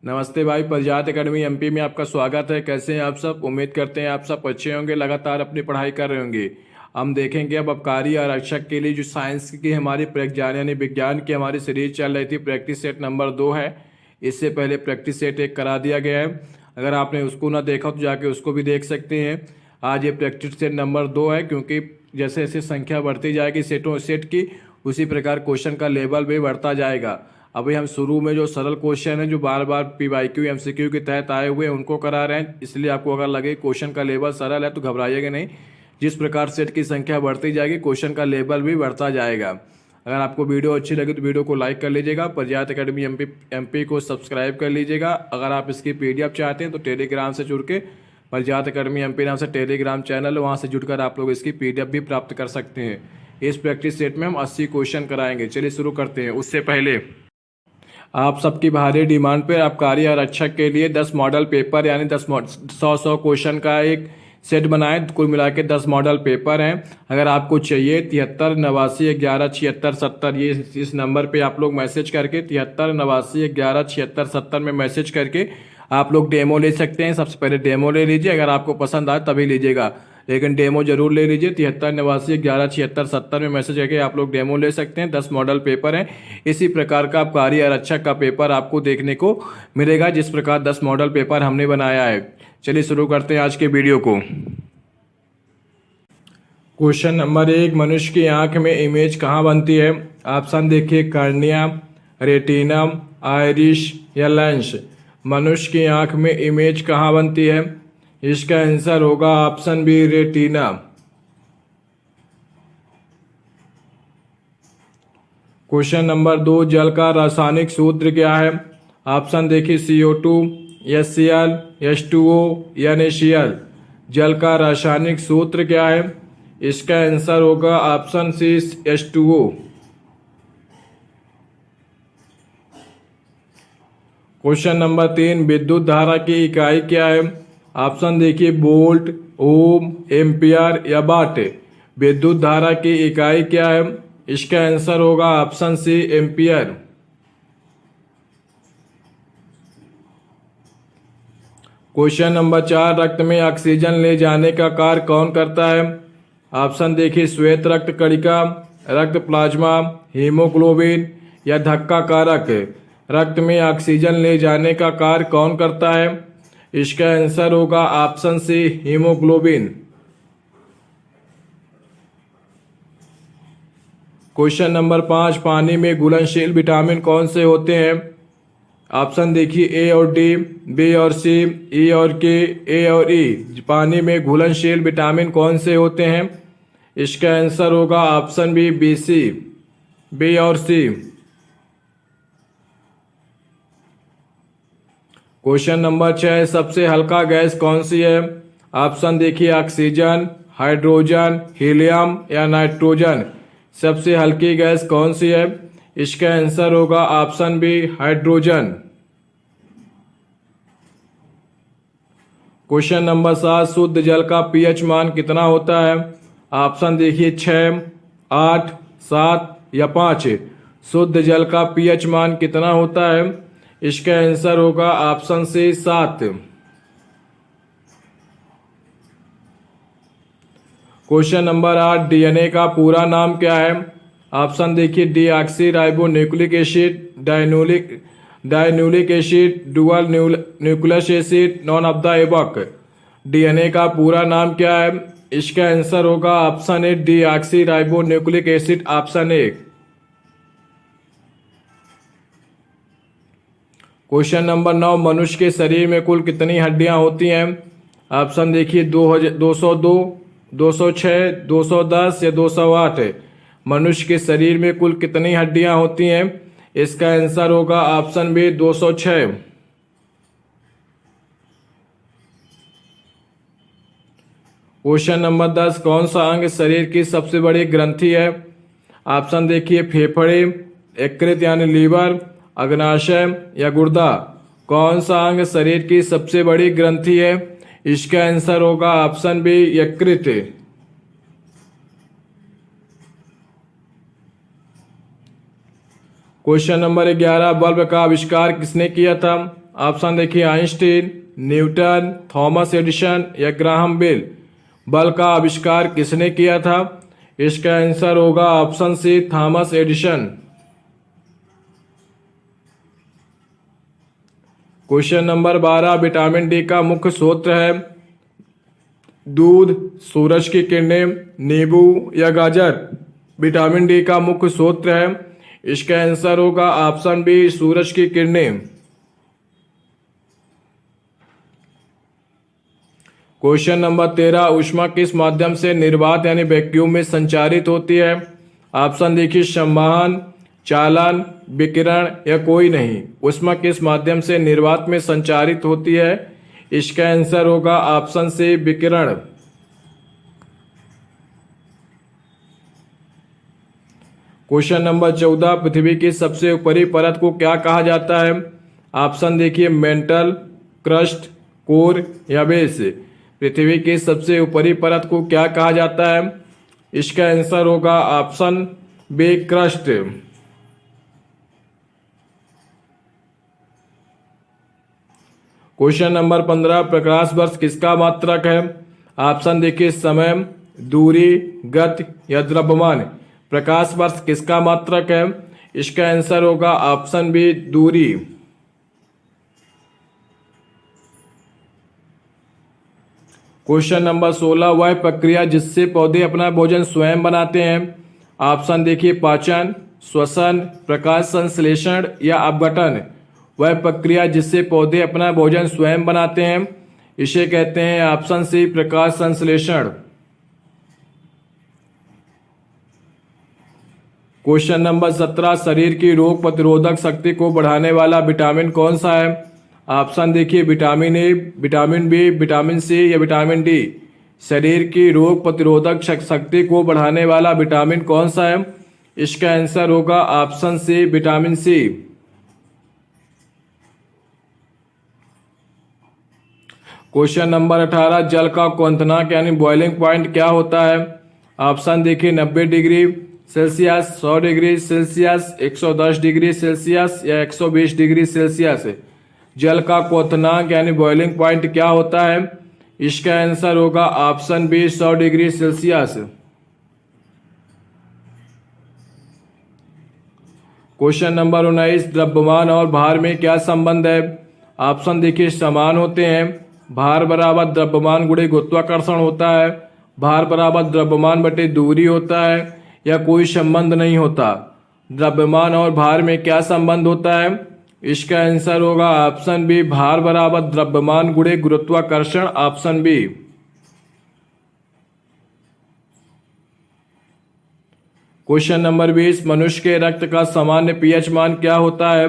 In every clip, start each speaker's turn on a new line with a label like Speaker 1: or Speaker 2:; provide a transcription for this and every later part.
Speaker 1: नमस्ते भाई, प्रजात academy MP में आपका स्वागत है। कैसे हैं आप सब? उम्मीद करते हैं आप सब अच्छे होंगे, लगातार अपनी पढ़ाई कर रहे होंगे। हम देखेंगे अब आबकारी आरक्षक के लिए जो साइंस की हमारी प्रज्ञान यानी विज्ञान की हमारी सीरीज चल रही थी, प्रैक्टिस सेट नंबर 2 है। इससे पहले प्रैक्टिस सेट 1 करा दिया गया है। अगर आपने उसको ना देखा तो जाके उसको भी देख सकते हैं। आज ये प्रैक्टिस सेट नंबर 2 है, क्योंकि जैसे जैसे संख्या बढ़ती जाएगी सेट की, उसी प्रकार क्वेश्चन का लेवल भी बढ़ता जाएगा। अभी हम शुरू में जो सरल क्वेश्चन है जो बार बार पीवाईक्यू एमसीक्यू के तहत आए हुए हैं उनको करा रहे हैं, इसलिए आपको अगर लगे क्वेश्चन का लेवल सरल है तो घबराइएगा नहीं। जिस प्रकार सेट की संख्या बढ़ती जाएगी क्वेश्चन का लेवल भी बढ़ता जाएगा। अगर आपको वीडियो अच्छी लगे तो वीडियो को लाइक कर लीजिएगा, प्रजात एकेडमी एमपी को सब्सक्राइब कर लीजिएगा। अगर आप इसकी पीडीएफ चाहते हैं तो टेलीग्राम से जुड़ के, प्रजात एकेडमी एमपी नाम से टेलीग्राम चैनल है, वहाँ से जुड़कर आप लोग इसकी पीडीएफ भी प्राप्त कर सकते हैं। इस प्रैक्टिस सेट में हम 80 क्वेश्चन कराएंगे। चलिए शुरू करते हैं। उससे पहले आप सबकी भारी डिमांड पर आबकारी आरक्षक के लिए 10 मॉडल पेपर यानी 100 क्वेश्चन का एक सेट बनाए। कुल मिला के 10 मॉडल पेपर हैं। अगर आपको चाहिए 73 89 11 76 70, ये इस नंबर पे आप लोग मैसेज करके 73 89 11 76 70 में मैसेज करके आप लोग डेमो ले सकते हैं। सबसे पहले डेमो ले लीजिए, अगर आपको पसंद आए तभी लीजिएगा, लेकिन डेमो जरूर ले लीजिए। 73 89 11 76 70 में मैसेज करके आप लोग डेमो ले सकते हैं। 10 मॉडल पेपर हैं। इसी प्रकार का आबकारी आरक्षक का पेपर आपको देखने को मिलेगा, जिस प्रकार 10 मॉडल पेपर हमने बनाया है। चलिए शुरू करते हैं आज के वीडियो को। क्वेश्चन नंबर 1, मनुष्य की आंख में इमेज कहाँ बनती है? ऑप्शन देखिए, कार्निया, रेटिना, आइरिश या लेंस। मनुष्य की आंख में इमेज कहाँ बनती है? इसका आंसर होगा option B, retina. Question number 2, जल का रासायनिक सूत्र क्या है? ऑप्शन देखिए, CO2, HCl, H2O या NaCl। जल का रासायनिक सूत्र क्या है? इसका आंसर होगा ऑप्शन सी, H2O। क्वेश्चन नंबर 3, विद्युत धारा की इकाई क्या है? ऑप्शन देखिए, वोल्ट, ओम, एम्पियर या वाट। विद्युत धारा की इकाई क्या है? इसका आंसर होगा option C, ampere. Question number 4, रक्त में ऑक्सीजन ले जाने का कार्य कौन करता है? ऑप्शन देखिए, श्वेत रक्त कणिका, रक्त प्लाज्मा, हीमोग्लोबिन या धक्का कारक। रक्त में ऑक्सीजन ले जाने का कार्य कौन करता है? इसका आंसर होगा option C, haemoglobin. Question number 5, पानी में घुलनशील विटामिन कौन से होते हैं? ऑप्शन देखिए, ए और डी, बी और सी, ई और के, ए और ई। पानी में घुलनशील विटामिन कौन से होते हैं? इसका आंसर होगा option B, B C, B और सी। क्वेश्चन नंबर 6, सबसे हल्का गैस कौन सी है? ऑप्शन देखिए, ऑक्सीजन, हाइड्रोजन, हीलियम या नाइट्रोजन। सबसे हल्की गैस कौन सी है? इसका आंसर होगा option B, hydrogen. Question number 7, शुद्ध जल का पीएच मान कितना होता है? ऑप्शन देखिए, 6, 8, 7 या 5। शुद्ध जल का पीएच मान कितना होता है? इसका आंसर होगा option C, 7। Question number 8, DNA का पूरा नाम क्या है? ऑप्शन देखिए, deoxyribonucleic acid, dinucleic acid, dual nucleus acid, none of the above. DNA का पूरा नाम क्या है? इसका आंसर होगा option A, deoxyribonucleic acid, option A. Question number 9, मनुष्य के शरीर में कुल कितनी हड्डियां होती हैं? ऑप्शन देखिए, 202, 206, 210 या 208। मनुष्य के शरीर में कुल कितनी हड्डियां होती हैं? इसका आंसर होगा ऑप्शन बी, 206। क्वेश्चन नंबर 10, कौन सा अंग शरीर की सबसे बड़ी ग्रंथि है? ऑप्शन देखिए, फेफड़े, यकृत यानी लीवर, अग्नाशय या गुर्दा। कौन सा अंग शरीर की सबसे बड़ी ग्रंथि है? इसका आंसर होगा ऑप्शन बी, यकृत। क्वेश्चन नंबर 11, बल्ब का आविष्कार किसने किया था? ऑप्शन देखिए आइंस्टीन, न्यूटन, थॉमस एडिसन या ग्राहम बेल। बल्ब का आविष्कार किसने किया था? इसका आंसर होगा option C, Thomas Edison. Question number 12, vitamin D का मुख्य स्रोत है दूध, सूरज की किरणें, नींबू या गाजर। विटामिन डी का मुख्य स्रोत है, इसका आंसर होगा ऑप्शन बी, सूरज की किरणें। क्वेश्चन नंबर 13, ऊष्मा किस माध्यम से निर्वात यानी वैक्यूम में संचारित होती है? ऑप्शन देखिए संवहन, चालन, विकिरण या कोई नहीं। ऊष्मा किस माध्यम से निर्वात में संचारित होती है? इसका आंसर होगा ऑप्शन सी, विकिरण। क्वेश्चन नंबर 14, पृथ्वी की सबसे ऊपरी परत को क्या कहा जाता है? ऑप्शन देखिए मेंटल, क्रस्ट, कोर या बेस। पृथ्वी की सबसे ऊपरी परत को क्या कहा जाता है? इसका आंसर होगा option B, crust. Question number 15, प्रकाश वर्ष किसका मात्रक है? ऑप्शन देखिए समय, दूरी, गति या द्रव्यमान। प्रकाश वर्ष किसका मात्रक है? इसका आंसर होगा ऑप्शन बी, दूरी। क्वेश्चन नंबर 16, वह प्रक्रिया जिससे पौधे अपना भोजन स्वयं बनाते हैं। ऑप्शन देखिए पाचन, श्वसन, प्रकाश संश्लेषण या अपघटन। वह प्रक्रिया जिससे पौधे अपना भोजन स्वयं बनाते हैं, इसे कहते हैं ऑप्शन सी, प्रकाश संश्लेषण। क्वेश्चन नंबर 17, शरीर की रोग प्रतिरोधक शक्ति को बढ़ाने वाला विटामिन कौन सा है? ऑप्शन देखिए vitamin A, vitamin B, vitamin C या विटामिन डी। शरीर की रोग प्रतिरोधक शक्ति को बढ़ाने वाला विटामिन कौन सा है? इसका आंसर होगा option C, vitamin C. Question number 18, जल का क्वथनांक यानी बॉइलिंग पॉइंट क्या होता है? ऑप्शन देखिए 90 degree Celsius, 100 degree Celsius, 110 degree Celsius या 120 डिग्री सेल्सियस। जल का क्वथनांक यानी बॉइलिंग पॉइंट क्या होता है? इसका आंसर होगा option B, 100 degree Celsius. Question number 19, द्रव्यमान और भार में क्या संबंध है? ऑप्शन देखिए समान होते हैं, भार बराबर द्रव्यमान गुणे गुरुत्वाकर्षण होता है, भार बराबर द्रव्यमान बटे दूरी होता है या कोई संबंध नहीं होता। द्रव्यमान और भार में क्या संबंध होता है? इसका आंसर होगा ऑप्शन बी, भार बराबर द्रव्यमान गुणे गुरुत्वाकर्षण, ऑप्शन बी। क्वेश्चन नंबर 20, मनुष्य के रक्त का सामान्य पीएच मान क्या होता है?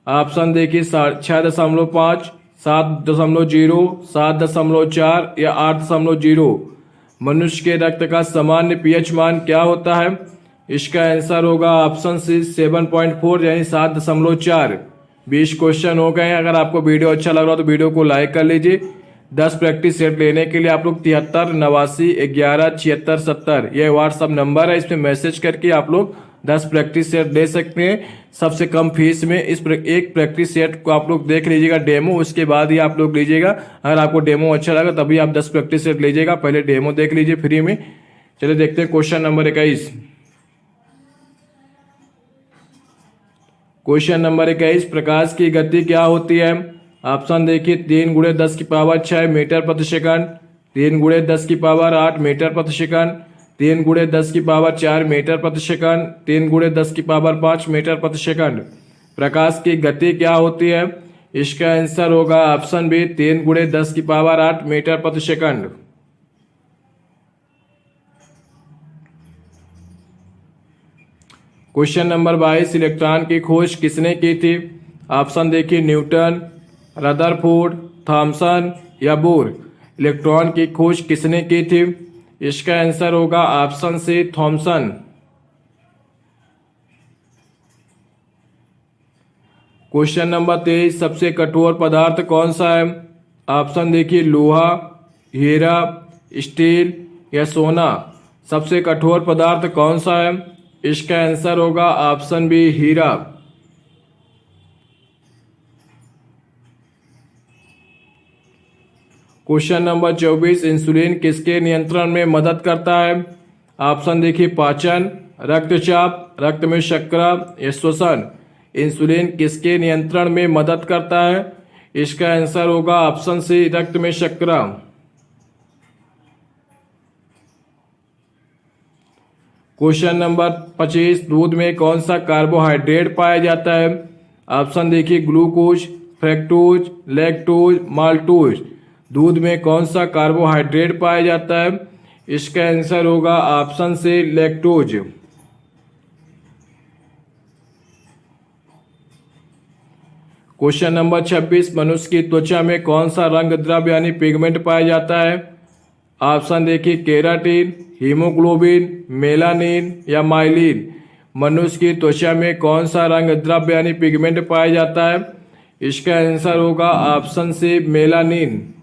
Speaker 1: ऑप्शन देखिए 6.5, 7.0, 7.4 या 8.0। मनुष्य के रक्त का सामान्य पीएच मान क्या होता है? इसका आंसर होगा ऑप्शन सी, 7.4 यानी 7.4। 20 क्वेश्चन हो गए हैं। अगर आपको वीडियो अच्छा लग रहा हो तो वीडियो को लाइक कर लीजिए। 10 प्रैक्टिस सेट लेने के लिए आप लोग 73 89 11 76 70 ये व्हाट्सअप नंबर है, इसमें मैसेज करके आप लोग 10 प्रैक्टिस सेट ले सकते हैं सबसे कम फीस में। एक प्रैक्टिस सेट को आप लोग देख लीजिएगा डेमो, उसके बाद ही आप लोग लीजिएगा। अगर आपको डेमो अच्छा लगा तभी आप 10 प्रैक्टिस सेट लीजिएगा, पहले डेमो देख लीजिए फ्री में। चलिए देखते हैं क्वेश्चन नंबर 21। क्वेश्चन नंबर 21, प्रकाश की गति क्या होती है? ऑप्शन देखिए 3 × 10⁻6 मीटर प्रति सेकंड, 3 × 10⁸ मीटर प्रति सेकंड, 3 × 10⁴ मीटर प्रति सेकंड, 3 × 10⁵ मीटर प्रति सेकंड। प्रकाश की गति क्या होती है? इसका आंसर होगा ऑप्शन बी, 3 × 10⁸ मीटर प्रति सेकंड। क्वेश्चन नंबर 22, इलेक्ट्रॉन की खोज किसने की थी? ऑप्शन देखिए न्यूटन, रदरफोर्ड, थॉमसन या बोर। इलेक्ट्रॉन की खोज किसने की थी? इसका आंसर होगा option C, Thomson. Question number 23, सबसे कठोर पदार्थ कौन सा है? ऑप्शन देखिए लोहा, हीरा, स्टील या सोना। सबसे कठोर पदार्थ कौन सा है? इसका आंसर होगा ऑप्शन बी, हीरा। क्वेश्चन नंबर 24, इंसुलिन किसके नियंत्रण में मदद करता है? ऑप्शन देखिए, पाचन, रक्तचाप, रक्त में शर्करा या श्वसन। इंसुलिन किसके नियंत्रण में मदद करता है? इसका आंसर होगा ऑप्शन सी, रक्त में शर्करा। क्वेश्चन नंबर 25, दूध में कौन सा कार्बोहाइड्रेट पाया जाता है? ऑप्शन देखिए, ग्लूकोज, फ्रैक्टोज, लैक्टोज, माल्टोज। दूध में कौन सा कार्बोहाइड्रेट पाया जाता है? इसका आंसर होगा ऑप्शन से, लैक्टोज। क्वेश्चन नंबर 26, मनुष्य की त्वचा में कौन सा रंग द्रव्य यानी पिगमेंट पाया जाता है? ऑप्शन देखिए, केराटिन, हीमोग्लोबिन, मेलानिन या माइलिन। मनुष्य की त्वचा में कौन सा रंग द्रव्य यानी पिगमेंट पाया जाता है? इसका आंसर होगा option C, melanin.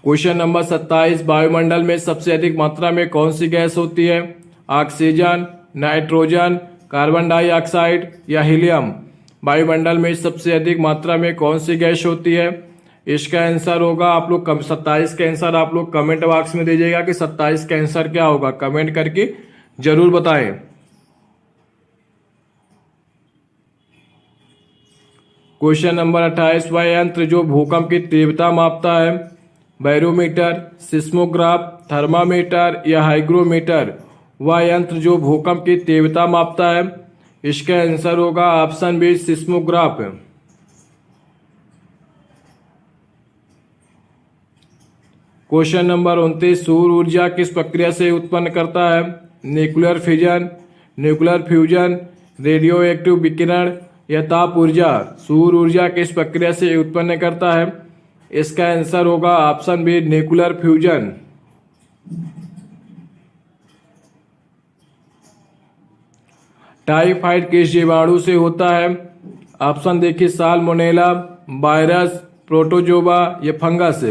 Speaker 1: Question number 27, वायुमंडल में सबसे अधिक मात्रा में कौन सी गैस होती है? ऑक्सीजन, नाइट्रोजन, कार्बन डाइऑक्साइड या हीलियम। वायुमंडल में सबसे अधिक मात्रा में कौन सी गैस होती है? इसका आंसर होगा, आप लोग 27 का आंसर आप लोग कमेंट बॉक्स में दीजिएगा कि 27 का आंसर क्या होगा, कमेंट करके जरूर बताएं। क्वेश्चन नंबर 28, वह यंत्र जो भूकंप की तीव्रता मापता है? बैरोमीटर, सिस्मोग्राफ, थर्मामीटर या हाइग्रोमीटर। वह यंत्र जो भूकंप की तीव्रता मापता है? इसका आंसर होगा option B, seismograph. Question number 29, सौर ऊर्जा किस प्रक्रिया से उत्पन्न करता है? Nuclear fission, nuclear fusion, radioactive विकिरण या ताप ऊर्जा। सौर ऊर्जा किस प्रक्रिया से उत्पन्न करता है? इसका आंसर होगा option B, nuclear fusion. Typhoid किस जीवाणु से होता है? ऑप्शन देखिए, साल्मोनेला, वायरस, प्रोटोजोआ या फंगस।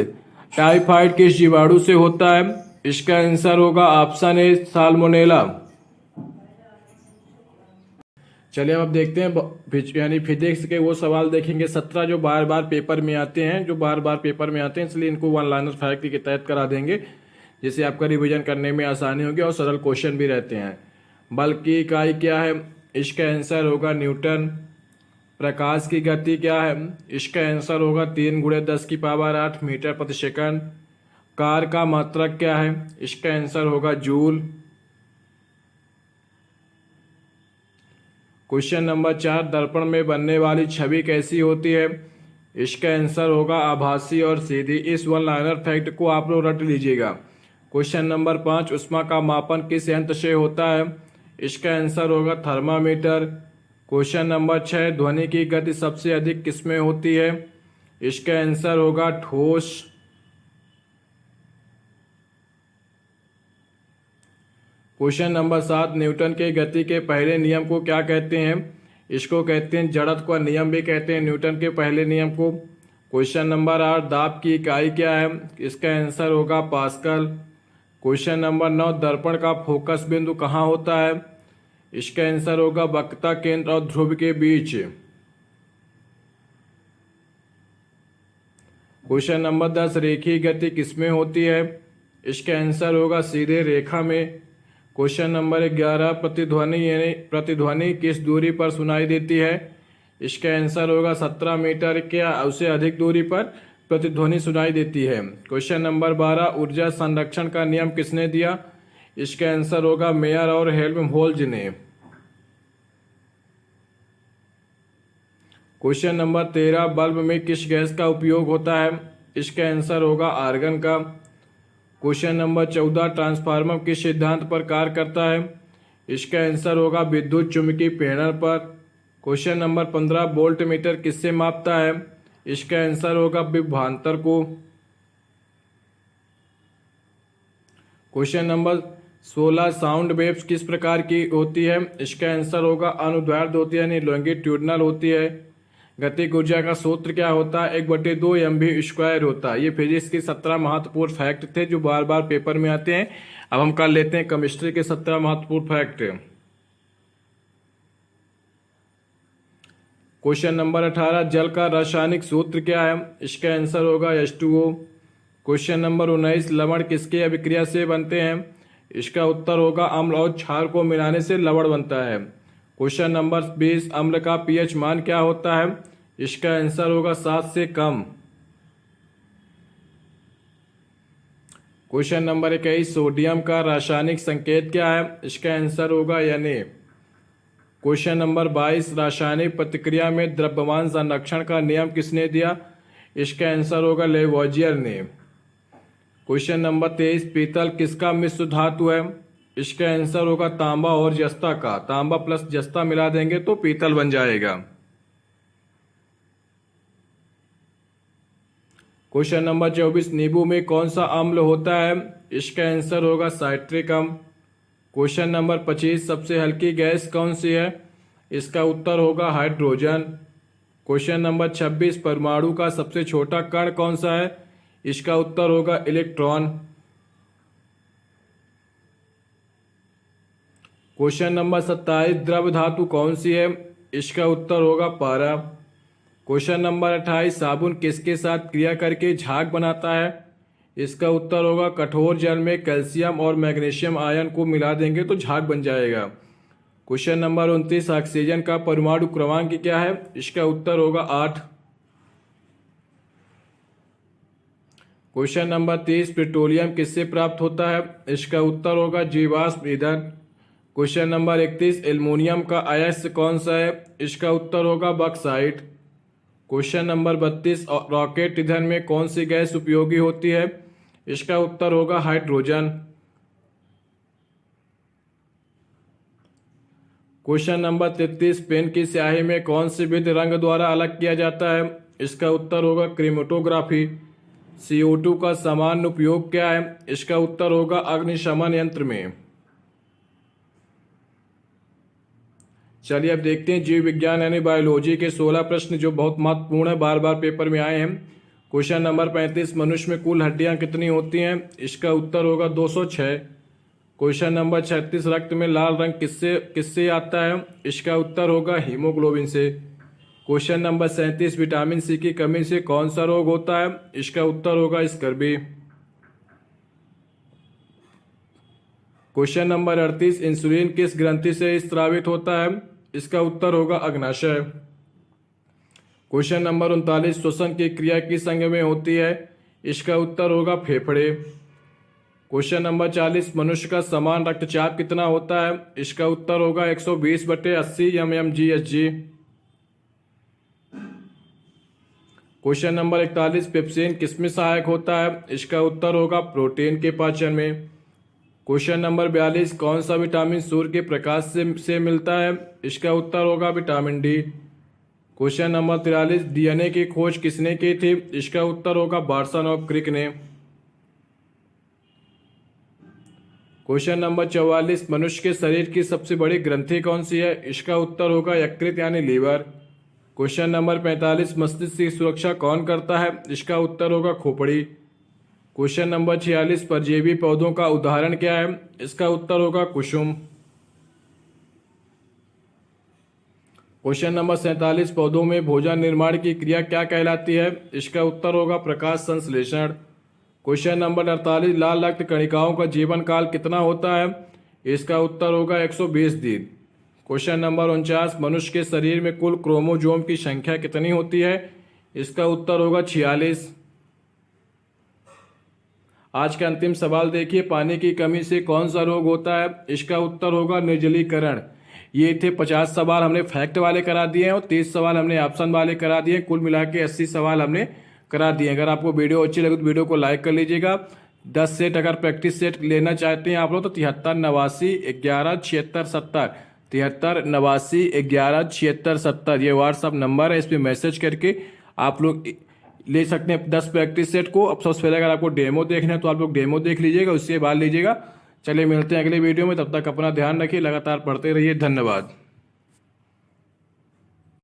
Speaker 1: टाइफाइड किस जीवाणु से होता है? इसका आंसर होगा ऑप्शन ए, साल्मोनेला। चलिए अब देखते हैं यानी फिजिक्स के वो सवाल देखेंगे 17 जो बार बार पेपर में आते हैं, इसलिए इनको वन लाइनर फैक्ट के तहत करा देंगे, जिससे आपका रिवीजन करने में आसानी होगी और सरल क्वेश्चन भी रहते हैं। बल की इकाई क्या है? इसका आंसर होगा न्यूटन। प्रकाश की गति क्या है? इसका आंसर होगा 3 × 10⁸ मीटर प्रति सेकंड। कार का मात्रक क्या है? इसका आंसर होगा जूल। क्वेश्चन नंबर 4, दर्पण में बनने वाली छवि कैसी होती है? इसका आंसर होगा आभासी और सीधी। इस वन लाइनर फैक्ट को आप लोग रट लीजिएगा। क्वेश्चन नंबर 5, ऊष्मा का मापन किस यंत्र से होता है? इसका आंसर होगा थर्मामीटर। क्वेश्चन नंबर 6, ध्वनि की गति सबसे अधिक किसमें होती है? इसका आंसर होगा ठोस। क्वेश्चन नंबर 7, न्यूटन के गति के पहले नियम को क्या कहते हैं? इसको कहते हैं जड़त्व का नियम भी कहते हैं, न्यूटन के पहले नियम को। क्वेश्चन नंबर 8, दाब की इकाई क्या है? इसका आंसर होगा पास्कल। क्वेश्चन नंबर 9, दर्पण का फोकस बिंदु कहाँ होता है? इसका आंसर होगा वक्रता केंद्र और ध्रुव के बीच। क्वेश्चन नंबर 10, रेखीय गति किसमें होती है? इसका आंसर होगा सीधे रेखा में। क्वेश्चन नंबर 11, प्रतिध्वनि किस दूरी पर सुनाई देती है? इसका आंसर होगा 17 मीटर क्या उससे अधिक दूरी पर प्रतिध्वनि सुनाई देती है। क्वेश्चन नंबर 12, ऊर्जा संरक्षण का नियम किसने दिया? इसका आंसर होगा मेयर और हेल्महोल्ट्ज ने। क्वेश्चन नंबर 13, बल्ब में किस गैस का उपयोग होता है? इसका आंसर होगा आर्गन का। क्वेश्चन नंबर 14, ट्रांसफार्मर किस सिद्धांत पर कार्य करता है? इसका आंसर होगा विद्युत चुम्बकीय प्रेरण पर। क्वेश्चन नंबर 15, वोल्ट मीटर किससे मापता है? इसका आंसर होगा विभवांतर को। क्वेश्चन नंबर 16, साउंड वेव्स किस प्रकार की होती है? इसका आंसर होगा अनुदैर्ध्य होती है यानी लॉन्गिट्यूडनल होती है। गतिक ऊर्जा का सूत्र क्या होता है? 1/2 mv² होता है। ये फिजिक्स के 17 महत्वपूर्ण फैक्ट थे जो बार बार पेपर में आते हैं। अब हम कर लेते हैं केमिस्ट्री के 17 महत्वपूर्ण फैक्ट। क्वेश्चन नंबर 18, जल का रासायनिक सूत्र क्या है? इसका आंसर होगा H2O। क्वेश्चन नंबर 19, लवण किसके अभिक्रिया से बनते हैं? इसका उत्तर होगा अम्ल और क्षार को मिलाने से लवण बनता है। क्वेश्चन नंबर 20, अम्ल का पीएच मान क्या होता है? इसका आंसर होगा 7 से कम। क्वेश्चन नंबर 21, सोडियम का रासायनिक संकेत क्या है? इसका आंसर होगा Na। क्वेश्चन नंबर 22, रासायनिक प्रतिक्रिया में द्रव्यमान संरक्षण का नियम किसने दिया? इसका आंसर होगा लेवोजियर ने। क्वेश्चन नंबर 23, पीतल किसका मिश्र धातु है? इसका आंसर होगा तांबा और जस्ता का। तांबा प्लस जस्ता मिला देंगे तो पीतल बन जाएगा। क्वेश्चन नंबर 24, नींबू में कौन सा अम्ल होता है? इसका आंसर होगा साइट्रिक अम्ल। क्वेश्चन नंबर 25, सबसे हल्की गैस कौन सी है? इसका उत्तर होगा हाइड्रोजन। क्वेश्चन नंबर 26, परमाणु का सबसे छोटा कण कौन सा है? इसका उत्तर होगा इलेक्ट्रॉन। क्वेश्चन नंबर 27, द्रव धातु कौन सी है? इसका उत्तर होगा पारा। क्वेश्चन नंबर 28, साबुन किसके साथ क्रिया करके झाग बनाता है? इसका उत्तर होगा कठोर जल में कैल्शियम और मैग्नीशियम आयन को मिला देंगे तो झाग बन जाएगा। क्वेश्चन नंबर 29, ऑक्सीजन का परमाणु क्रमांक क्या है? इसका उत्तर होगा 8। क्वेश्चन नंबर 30, पेट्रोलियम किससे प्राप्त होता है? इसका उत्तर होगा जीवाश्म ईंधन। क्वेश्चन नंबर 31, एल्युमिनियम का अयस्क कौन सा है? इसका उत्तर होगा बॉक्साइट। क्वेश्चन नंबर 32, रॉकेट ईंधन में कौन सी गैस उपयोगी होती है? इसका उत्तर होगा हाइड्रोजन। क्वेश्चन नंबर 33, पेन की स्याही में कौन सी विधि रंग द्वारा अलग किया जाता है? इसका उत्तर होगा क्रोमेटोग्राफी। CO2 का सामान्य उपयोग क्या है? इसका उत्तर होगा अग्निशमन यंत्र में। चलिए अब देखते हैं जीव विज्ञान यानी बायोलॉजी के 16 प्रश्न जो बहुत महत्वपूर्ण है, बार बार पेपर में आए हैं। क्वेश्चन नंबर 35, मनुष्य में कुल हड्डियां कितनी होती हैं? इसका उत्तर होगा 206। क्वेश्चन नंबर 36, रक्त में लाल रंग किससे आता है? इसका उत्तर होगा हीमोग्लोबिन से। क्वेश्चन नंबर 37, विटामिन सी की कमी से कौन सा रोग होता है? इसका उत्तर होगा स्कर्वी। क्वेश्चन नंबर 38, इंसुलिन किस ग्रंथि से स्रावित होता है? इसका उत्तर होगा अग्नाशय। क्वेश्चन नंबर 39, श्वसन की क्रिया किस अंग में होती है? इसका उत्तर होगा फेफड़े। क्वेश्चन नंबर 40, मनुष्य का समान रक्तचाप कितना होता है? इसका उत्तर होगा 120/80 mmHg। क्वेश्चन नंबर 41, पेप्सिन किसमें सहायक होता है? इसका उत्तर होगा प्रोटीन के पाचन में। क्वेश्चन नंबर 42, कौन सा विटामिन सूर्य के प्रकाश से मिलता है? इसका उत्तर होगा vitamin D. Question number 43, DNA की खोज किसने की थी? इसका उत्तर होगा वाटसन और क्रिक ने। क्वेश्चन नंबर 44, मनुष्य के शरीर की सबसे बड़ी ग्रंथि कौन सी है? इसका उत्तर होगा यकृत यानी लीवर। क्वेश्चन नंबर 45, मस्तिष्क की सुरक्षा कौन करता है? इसका उत्तर होगा खोपड़ी। क्वेश्चन नंबर 46, परजीवी पौधों का उदाहरण क्या है? इसका उत्तर होगा कुसुम। क्वेश्चन नंबर 47, पौधों में भोजन निर्माण की क्रिया क्या कहलाती है? इसका उत्तर होगा प्रकाश संश्लेषण। क्वेश्चन नंबर 48, लाल रक्त कणिकाओं का जीवन काल कितना होता है? इसका उत्तर होगा 120 दिन। क्वेश्चन नंबर 49, मनुष्य के शरीर में कुल क्रोमोजोम की संख्या कितनी होती है? इसका उत्तर होगा 46। आज का अंतिम सवाल देखिए, पानी की कमी से कौन सा रोग होता है? इसका उत्तर होगा निर्जलीकरण। ये थे 50 सवाल हमने फैक्ट वाले करा दिए हैं और 30 सवाल हमने ऑप्शन वाले करा दिए। कुल मिला के 80 सवाल हमने करा दिए। अगर आपको वीडियो अच्छी लगे तो वीडियो को लाइक कर लीजिएगा। 10 सेट अगर प्रैक्टिस सेट लेना चाहते हैं आप लोग तो 73 89 11 76 70 73 89 11 76 70 ये व्हाट्सअप नंबर है। इस पर मैसेज करके आप लोग ले सकते हैं 10 प्रैक्टिस सेट को। अब सबसे पहले अगर आपको डेमो देखना है तो आप लोग डेमो देख लीजिएगा, उससे बाद लीजिएगा। चलिए मिलते हैं अगले वीडियो में, तब तक अपना ध्यान रखिए, लगातार पढ़ते रहिए। धन्यवाद।